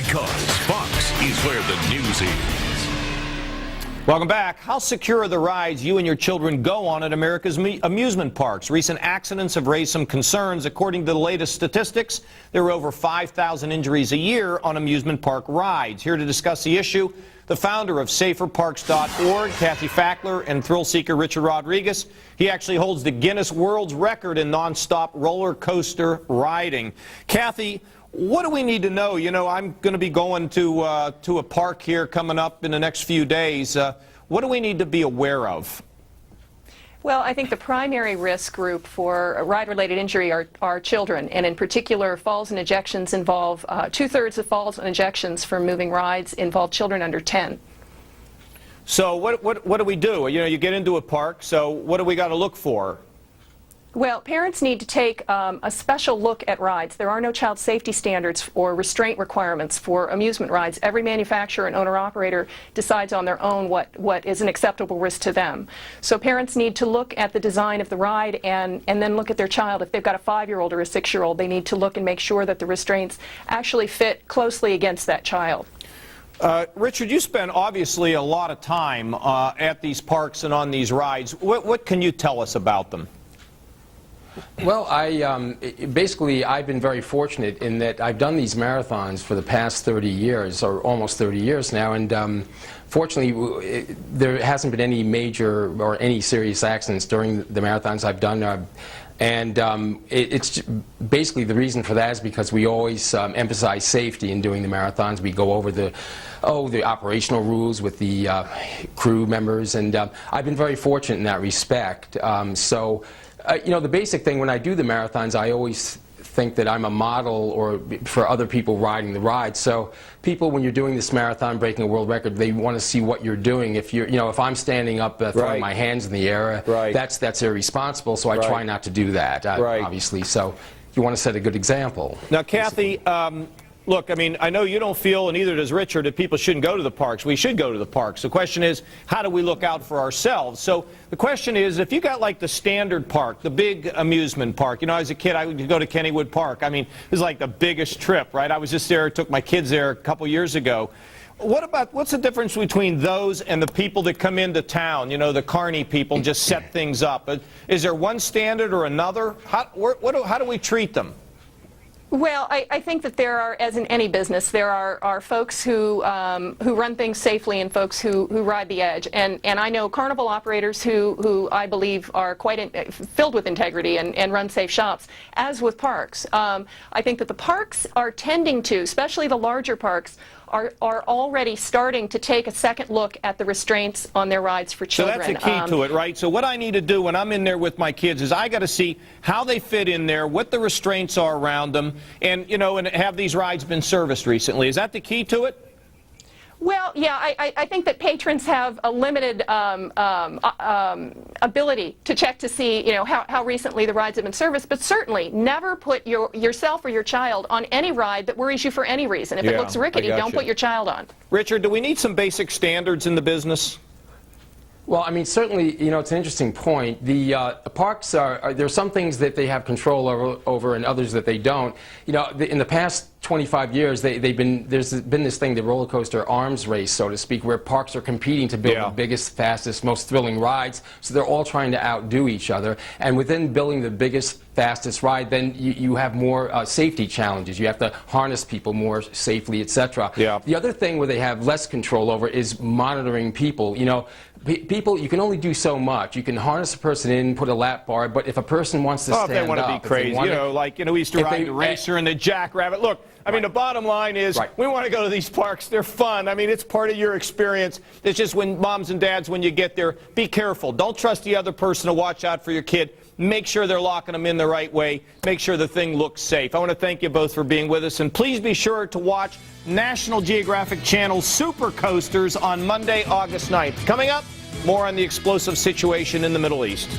because Fox is where the news is. Welcome back. How secure are the rides you and your children go on at America's amusement parks? Recent accidents have raised some concerns. According to the latest statistics, there are over 5,000 injuries a year on amusement park rides. Here to discuss the issue, the founder of SaferParks.org, Kathy Fackler, and thrill seeker Richard Rodriguez. He actually holds the Guinness World Record in nonstop roller coaster riding. Kathy, what do we need to know? You know, I'm going to be going to a park here coming up in the next few days. What do we need to be aware of? Well, I think the primary risk group for ride-related injury are children, and in particular, falls and ejections involve two-thirds of falls and ejections from moving rides involve children under 10. So what do we do? You know, you get into a park, so what do we got to look for? Well, parents need to take a special look at rides. There are no child safety standards or restraint requirements for amusement rides. Every manufacturer and owner-operator decides on their own what is an acceptable risk to them. So parents need to look at the design of the ride and then look at their child. If they've got a 5-year-old or a 6-year-old, they need to look and make sure that the restraints actually fit closely against that child. Richard, you spend obviously a lot of time at these parks and on these rides. What can you tell us about them? Well, basically, I've been very fortunate in that I've done these marathons for the past 30 years, or almost 30 years now, and fortunately, there hasn't been any major or any serious accidents during the marathons I've done. It's basically the reason for that is because we always emphasize safety in doing the marathons. We go over the operational rules with the crew members, and I've been very fortunate in that respect. You know, the basic thing when I do the marathons, I always think that I'm a model for other people riding the ride. So people, when you're doing this marathon, breaking a world record, they want to see what you're doing. If if I'm standing up throwing my hands in the air, that's irresponsible. So I try not to do that, obviously. So you want to set a good example. Now, Kathy, look, I mean, I know you don't feel, and neither does Richard, that people shouldn't go to the parks. We should go to the parks. The question is, how do we look out for ourselves? So the question is, if you got like the standard park, the big amusement park, you know, as a kid, I would go to Kennywood Park. I mean, it was like the biggest trip, right? I was just there, took my kids there a couple years ago. What's the difference between those and the people that come into town, you know, the carny people, just set things up? Is there one standard or another? How do we treat them? Well, I think that there are, as in any business, there are folks who run things safely and folks who ride the edge. And I know carnival operators who I believe are quite filled with integrity and run safe shops, as with parks. I think that the parks are tending to, especially the larger parks, are already starting to take a second look at the restraints on their rides for children. So that's the key to it, right? So what I need to do when I'm in there with my kids is I got to see how they fit in there, what the restraints are around them, and, you know, and have these rides been serviced recently? Is that the key to it? Well, yeah, I think that patrons have a limited ability to check to see, you know, how recently the rides have been serviced, but certainly never put yourself or your child on any ride that worries you for any reason. If it looks rickety, don't put your child on. Richard, do we need some basic standards in the business? Well, I mean, certainly, you know, it's an interesting point. The parks there are some things that they have control over and others that they don't. You know, in the past 25 years, there's been this thing, the roller coaster arms race, so to speak, where parks are competing to build the biggest, fastest, most thrilling rides. So they're all trying to outdo each other. And within building the biggest, fastest ride, then you have more safety challenges. You have to harness people more safely, etc. The other thing where they have less control over is monitoring people. You know, people, you can only do so much. You can harness a person in, put a lap bar, but if a person wants to stand up, if they want to be crazy, you know, like, you know, we used to ride the racer and the jackrabbit. Look, I mean, the bottom line is we want to go to these parks. They're fun. I mean, it's part of your experience. It's just when moms and dads, when you get there, be careful. Don't trust the other person to watch out for your kid. Make sure they're locking them in the right way. Make sure the thing looks safe. I want to thank you both for being with us. And please be sure to watch National Geographic Channel's Super Coasters on Monday, August 9th. Coming up, more on the explosive situation in the Middle East.